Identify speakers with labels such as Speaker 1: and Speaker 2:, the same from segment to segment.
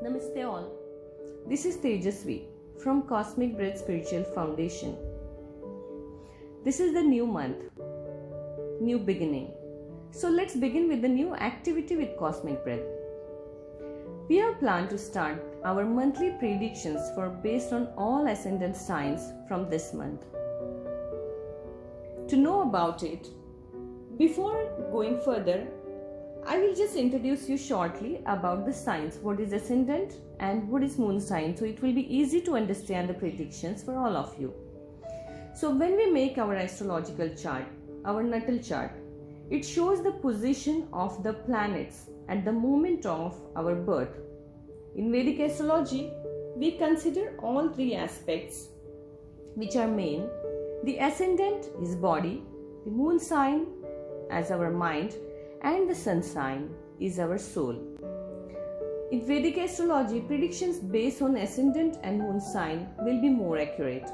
Speaker 1: Namaste all. This is Tejasvi from Cosmic Breath Spiritual Foundation. This is the new month, new beginning. So let's begin with the new activity with Cosmic Breath. We have planned to start our monthly predictions for based on all ascendant signs from this month. To know about it, before going further, I will just introduce you shortly about the signs, what is ascendant and what is moon sign, so it will be easy to understand the predictions for all of you. So when we make our astrological chart, our natal chart, it shows the position of the planets at the moment of our birth. In Vedic astrology, we consider all three aspects which are main. The ascendant is body, the moon sign as our mind, and the sun sign is our soul. In Vedic astrology, predictions based on ascendant and moon sign will be more accurate.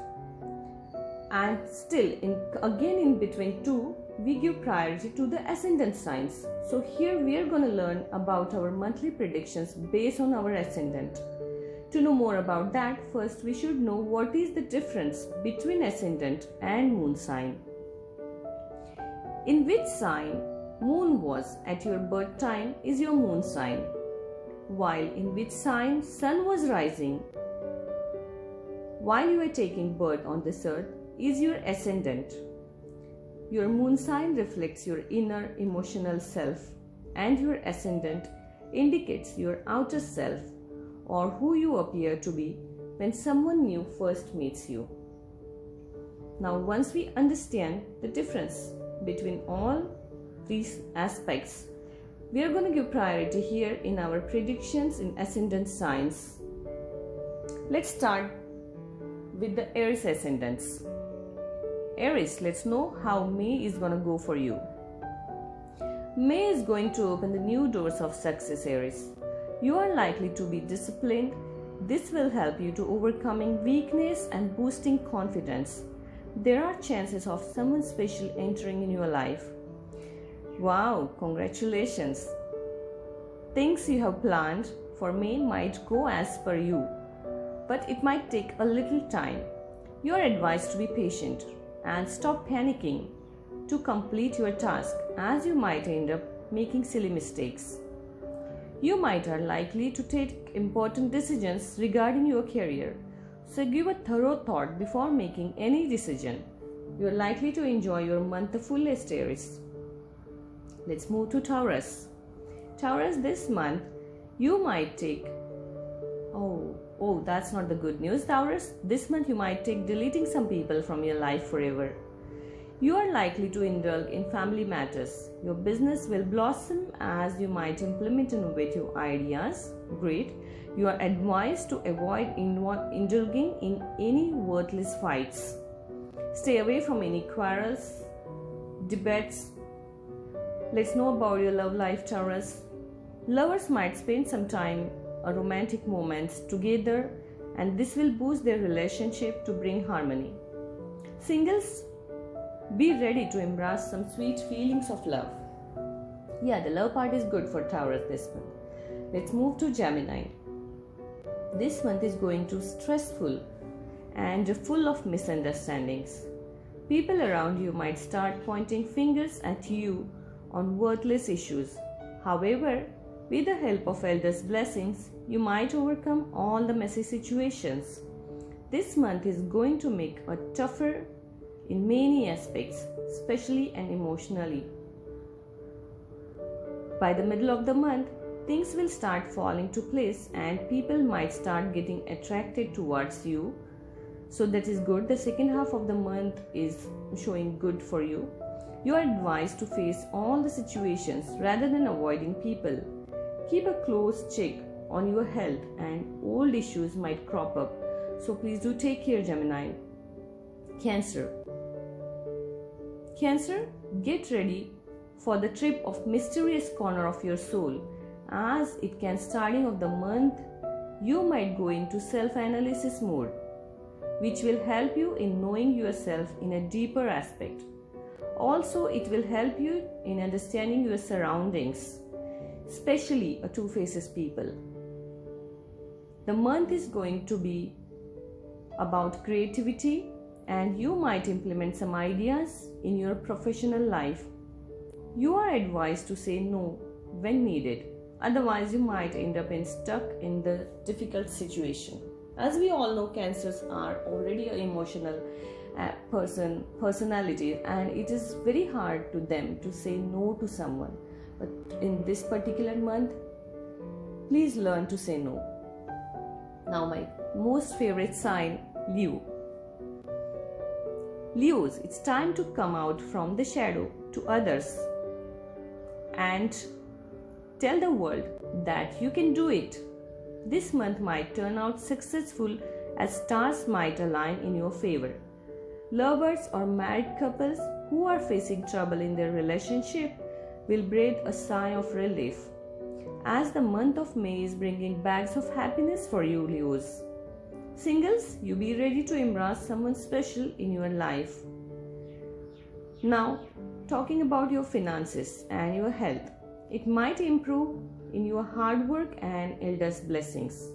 Speaker 1: And still, in between two, we give priority to the ascendant signs. So here we are going to learn about our monthly predictions based on our ascendant. To know more about that, first we should know what is the difference between ascendant and moon sign. In which sign moon was at your birth time is your moon sign, while in which sign sun was rising while you are taking birth on this earth is your ascendant. Your moon sign reflects your inner emotional self, and your ascendant indicates your outer self or who you appear to be when someone new first meets you. Now once we understand the difference between all these aspects, we are going to give priority here in our predictions in ascendant signs. Let's start with the Aries ascendants. Aries, let's know how May is going to go for you. May is going to open the new doors of success, Aries. You are likely to be disciplined. This will help you to overcoming weakness and boosting confidence. There are chances of someone special entering in your life. Wow, congratulations! Things you have planned for May might go as per you, but it might take a little time. You are advised to be patient and stop panicking to complete your task, as you might end up making silly mistakes. You might are likely to take important decisions regarding your career, so give a thorough thought before making any decision. You are likely to enjoy your month the fullest, Aries. Let's move to Taurus. Taurus, this month you might take that's not the good news, Taurus. This month you might take deleting some people from your life forever. You are likely to indulge in family matters. Your business will blossom as you might implement innovative ideas. Great. You are advised to avoid indulging in any worthless fights. Stay away from any quarrels, debates. Let's know about your love life, Taurus. Lovers might spend some time or romantic moments together, and this will boost their relationship to bring harmony. Singles, be ready to embrace some sweet feelings of love. Yeah, the love part is good for Taurus this month. Let's move to Gemini. This month is going to be stressful and full of misunderstandings. People around you might start pointing fingers at you on worthless issues. However, with the help of elders' blessings, you might overcome all the messy situations. This month is going to make it tougher in many aspects, especially and emotionally. By the middle of the month, things will start falling to place and people might start getting attracted towards you. So that is good. The second half of the month is showing good for you. You are advised to face all the situations rather than avoiding people. Keep a close check on your health and old issues might crop up. So please do take care, Gemini. Cancer. Cancer, get ready for the trip of mysterious corner of your soul, as it can starting of the month you might go into self-analysis mode, which will help you in knowing yourself in a deeper aspect. Also, it will help you in understanding your surroundings, especially a two-faces people. The month is going to be about creativity, and you might implement some ideas in your professional life. You are advised to say no when needed, otherwise you might end up stuck in the difficult situation. As we all know, cancers are already an emotional personality, and it is very hard to them to say no to someone. But in this particular month, please learn to say no. Now, my most favorite sign, Leo. Leos, it's time to come out from the shadow to others and tell the world that you can do it. This month might turn out successful as stars might align in your favor. Lovers or married couples who are facing trouble in their relationship will breathe a sigh of relief, as the month of May is bringing bags of happiness for you, Leos. Singles, you be ready to embrace someone special in your life. Now, talking about your finances and your health, it might improve in your hard work and elders' blessings.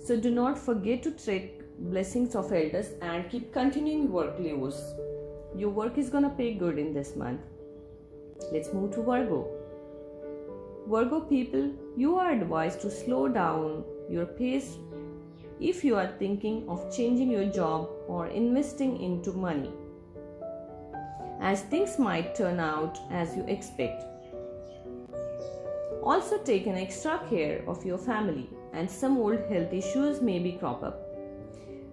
Speaker 1: So do not forget to take blessings of elders and keep continuing work, Leos. Your work is gonna pay good in this month. Let's move to Virgo. Virgo people, you are advised to slow down your pace if you are thinking of changing your job or investing into money, as things might turn out as you expect. Also take an extra care of your family, and some old health issues may be crop up.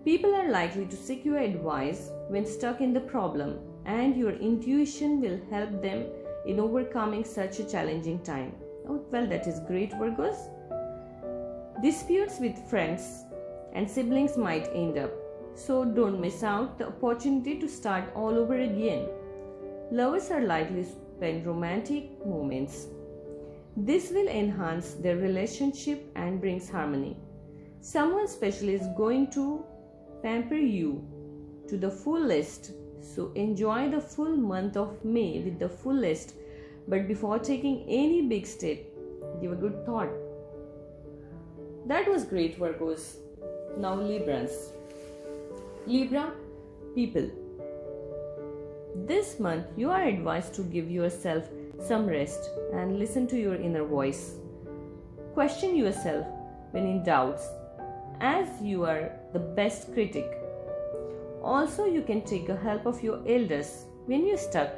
Speaker 1: People are likely to seek your advice when stuck in the problem, and your intuition will help them in overcoming such a challenging time. Oh, well, that is great, Virgos. Disputes with friends and siblings might end up, so don't miss out the opportunity to start all over again. Lovers are likely to spend romantic moments. This will enhance their relationship and brings harmony. Someone special is going to pamper you to the fullest, so enjoy the full month of May with the fullest. But before taking any big step, give a good thought. That was great, Virgos. Now Librans. Libra people, this month you are advised to give yourself some rest and listen to your inner voice. Question yourself when in doubts, as you are the best critic. Also, you can take the help of your elders when you're stuck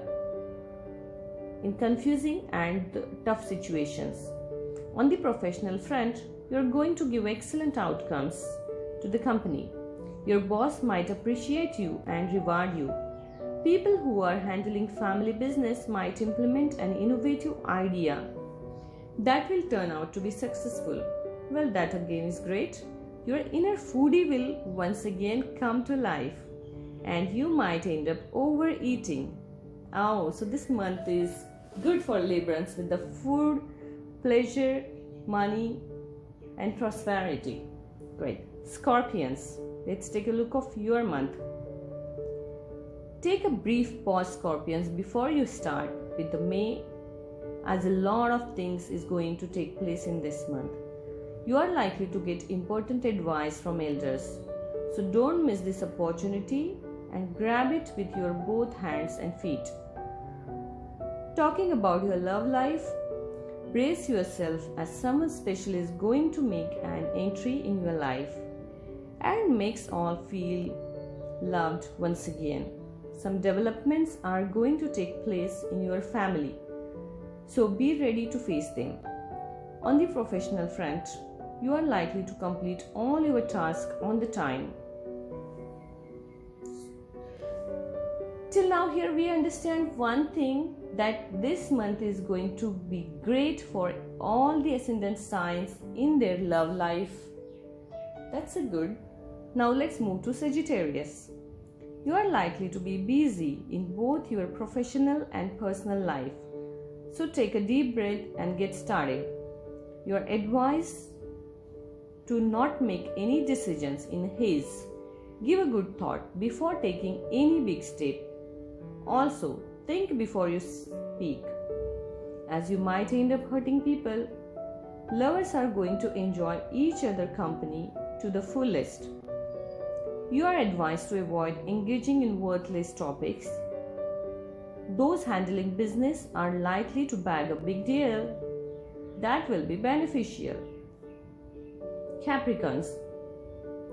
Speaker 1: in confusing and tough situations. On the professional front, you're going to give excellent outcomes to the company. Your boss might appreciate you and reward you. People who are handling family business might implement an innovative idea that will turn out to be successful. Well, that again is great. Your inner foodie will once again come to life, and you might end up overeating. Oh, so this month is good for Librans with the food, pleasure, money, and prosperity. Great. Scorpions, let's take a look of your month. Take a brief pause, Scorpions, before you start with the May, as a lot of things is going to take place in this month. You are likely to get important advice from elders, so don't miss this opportunity and grab it with your both hands and feet. Talking about your love life, brace yourself as someone special is going to make an entry in your life and makes all feel loved once again. Some developments are going to take place in your family, so be ready to face them. On the professional front, you are likely to complete all your tasks on the time. Till now, here we understand one thing, that this month is going to be great for all the ascendant signs in their love life. That's a good. Now let's move to Sagittarius. You are likely to be busy in both your professional and personal life, so take a deep breath and get started. You are advised to not make any decisions in haste. Give a good thought before taking any big step. Also, think before you speak, as you might end up hurting people. Lovers are going to enjoy each other's company to the fullest. You are advised to avoid engaging in worthless topics. Those handling business are likely to bag a big deal that will be beneficial. Capricorns,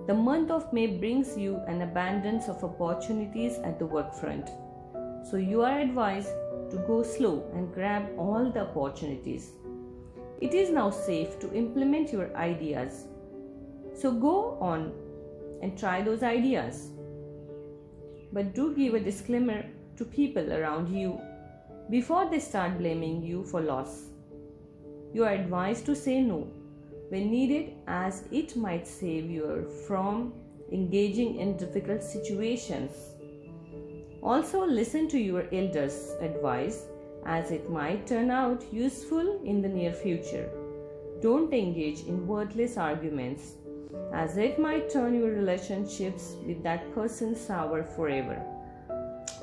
Speaker 1: the month of May brings you an abundance of opportunities at the work front. So you are advised to go slow and grab all the opportunities. It is now safe to implement your ideas. So go on and try those ideas. But do give a disclaimer to people around you before they start blaming you for loss. You are advised to say no when needed, as it might save you from engaging in difficult situations. Also, listen to your elders' advice, as it might turn out useful in the near future. Don't engage in worthless arguments, as it might turn your relationships with that person sour forever.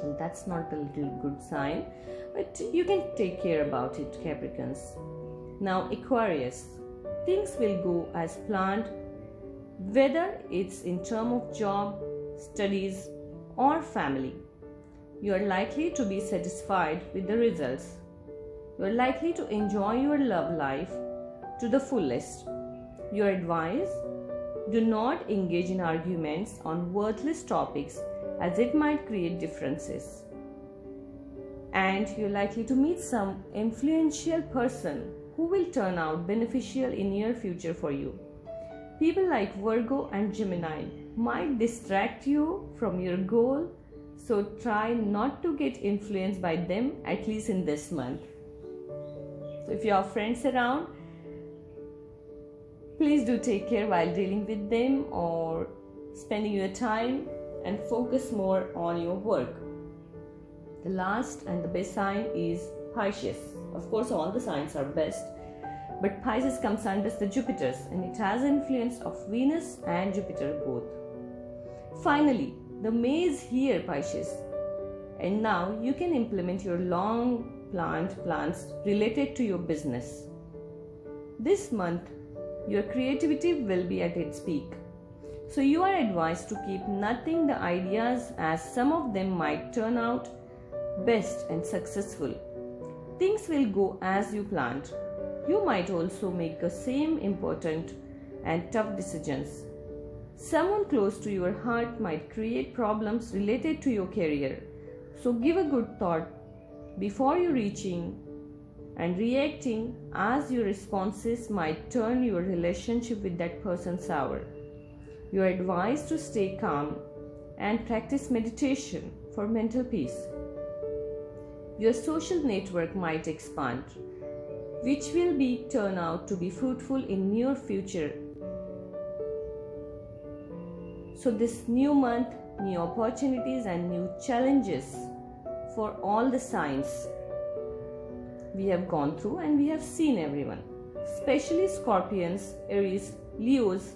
Speaker 1: And that's not a little good sign, but you can take care about it, Capricorns. Now, Aquarius, things will go as planned, whether it's in terms of job, studies, or family. You are likely to be satisfied with the results. You are likely to enjoy your love life to the fullest. You are advised, do not engage in arguments on worthless topics, as it might create differences. And you are likely to meet some influential person who will turn out beneficial in near future for you. People like Virgo and Gemini might distract you from your goal, so try not to get influenced by them, at least in this month. So if you have friends around, please do take care while dealing with them or spending your time, and focus more on your work. The last and the best sign is Pisces. Of course, all the signs are best, but Pisces comes under the Jupiters, and it has influence of Venus and Jupiter both. Finally, the May is here, Pisces, and now you can implement your long planned plans related to your business. This month, your creativity will be at its peak. So you are advised to keep nothing the ideas, as some of them might turn out best and successful. Things will go as you planned. You might also make the same important and tough decisions. Someone close to your heart might create problems related to your career. So give a good thought before you reaching and reacting, as your responses might turn your relationship with that person sour. You are advised to stay calm and practice meditation for mental peace. Your social network might expand, which will turn out to be fruitful in near future. So this new month, new opportunities and new challenges for all the signs we have gone through, and we have seen everyone, especially Scorpions, Aries, Leos.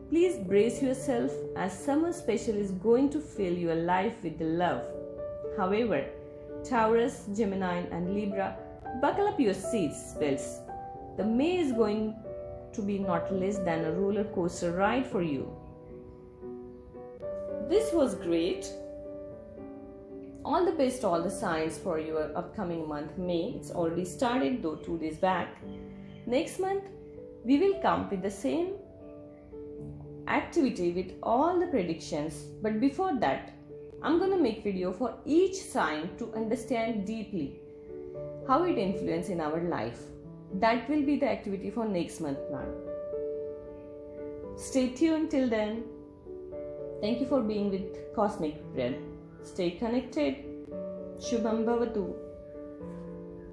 Speaker 1: Please brace yourself, as summer special is going to fill your life with love. However, Taurus, Gemini and Libra, buckle up your seatbelts. The May is going to be not less than a roller coaster ride for you. This was great. All the best, all the signs for your upcoming month May. It's already started, though 2 days back. Next month, we will come with the same activity with all the predictions. But before that, I'm going to make video for each sign to understand deeply how it influences in our life. That will be the activity for next month plan. Stay tuned till then. Thank you for being with Cosmic Bread. Stay connected. Shubham Bhavatu.